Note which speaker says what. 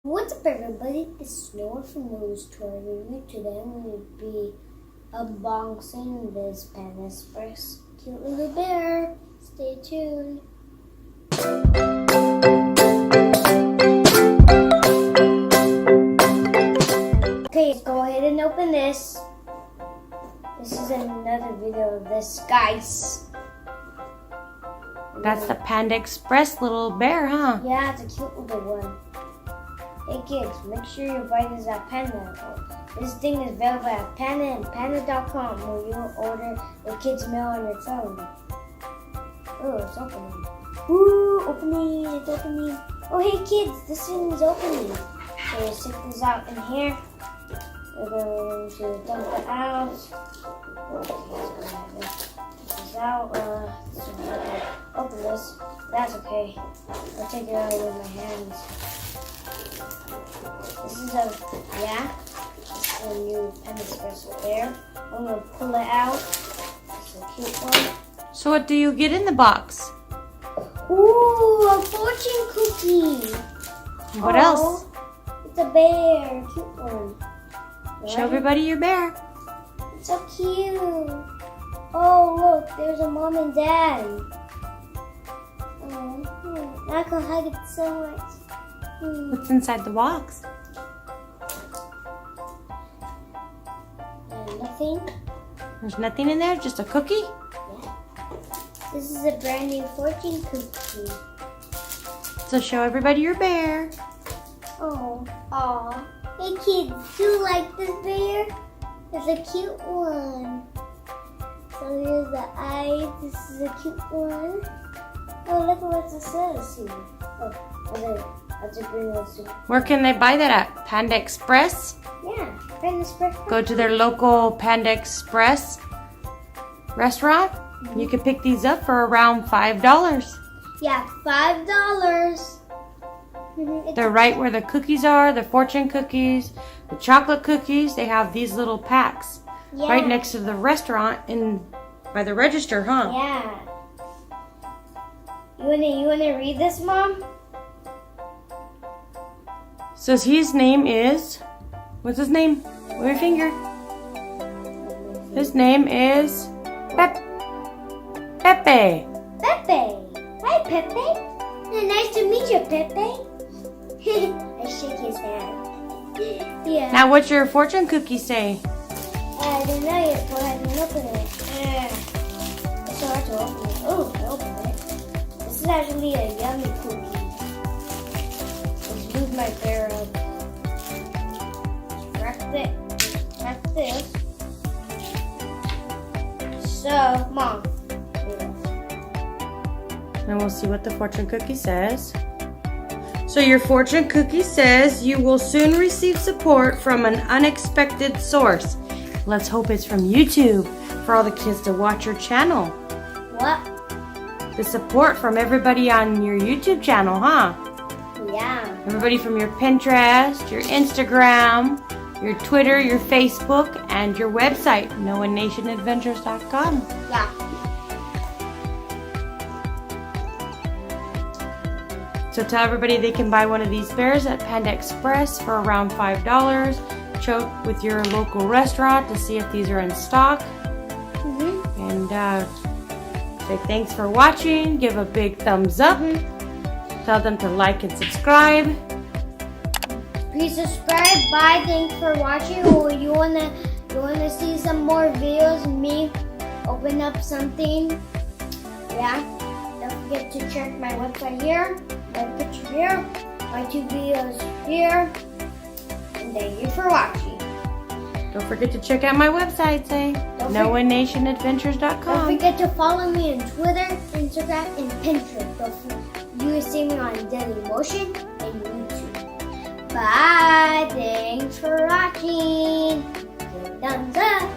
Speaker 1: What's up, everybody? It's Noah from Noah's Toy Review. Today I'm going to be unboxing this Panda Express cute little bear. Stay tuned. Okay, let's go ahead and open this. This is another video of this, guys.
Speaker 2: That's the Panda Express little bear, huh?
Speaker 1: Yeah, it's a cute little one. Hey kids, make sure you buy this at Panda. This thing is available at Panda and Panda.com where you'll order the kids' meal on your phone. Oh, it's opening. Ooh, opening, it's opening. Oh, hey kids, this thing is opening. So you stick this out in here. We're going to dump it out. This is out. Open this. That's okay. I'll take it out with my hands. This is a new Panda Express bear. I'm gonna pull it out. It's a cute one.
Speaker 2: So what do you get in the box?
Speaker 1: Ooh, a fortune cookie.
Speaker 2: What else?
Speaker 1: It's a bear, cute one. Right?
Speaker 2: Show everybody your bear.
Speaker 1: It's so cute. Oh, look, there's a mom and dad. I can hug it so much.
Speaker 2: What's inside the box?
Speaker 1: Nothing.
Speaker 2: There's nothing in there, just a cookie?
Speaker 1: Yeah. This is a brand new fortune cookie.
Speaker 2: So show everybody your bear.
Speaker 1: Oh, aw. Hey kids, do you like this bear? It's a cute one. So here's the eyes. This is a cute one. Oh, look at what it says here. Oh, that's a green one too.
Speaker 2: Where can they buy that at? Panda Express?
Speaker 1: Yeah, Panda Express.
Speaker 2: Go to their local Panda Express restaurant. Mm-hmm. You can pick these up for around $5.
Speaker 1: Yeah, $5.
Speaker 2: They're right where the cookies are, the fortune cookies, the chocolate cookies. They have these little packs right next to the restaurant by the register, huh?
Speaker 1: Yeah. You wanna read this, Mom?
Speaker 2: Says his name is, what's his name? Wave your finger. His name is Pepe.
Speaker 1: Pepe. Hi, Pepe. Nice to meet you, Pepe. I shake his hand. Yeah.
Speaker 2: Now, what's your fortune cookie say?
Speaker 1: I don't know yet. Go ahead and open it. It's so hard to open it. Oh, I opened it. This is actually a yummy cookie. Let's move my bear up. Crack this. So, Mom.
Speaker 2: And we'll see what the fortune cookie says. So your fortune cookie says you will soon receive support from an unexpected source. Let's hope it's from YouTube for all the kids to watch your channel.
Speaker 1: What?
Speaker 2: The support from everybody on your YouTube channel, huh?
Speaker 1: Yeah.
Speaker 2: Everybody from your Pinterest, your Instagram, your Twitter, your Facebook, and your website, NoahNationAdventures.com.
Speaker 1: Yeah.
Speaker 2: So tell everybody they can buy one of these bears at Panda Express for around $5. Check with your local restaurant to see if these are in stock. And say thanks for watching. Give a big thumbs up. Tell them to like and subscribe.
Speaker 1: Please subscribe. Bye. Thanks for watching. Or you wanna see some more videos of me open up something? Yeah. Don't forget to check my website here. My picture here, my 2 videos here, and thank you for watching.
Speaker 2: Don't forget to check out my website, NoahNationAdventures.com.
Speaker 1: Don't forget to follow me on Twitter, Instagram, and Pinterest. You will see me on Dailymotion and YouTube. Bye! Thanks for watching. Give a thumbs up.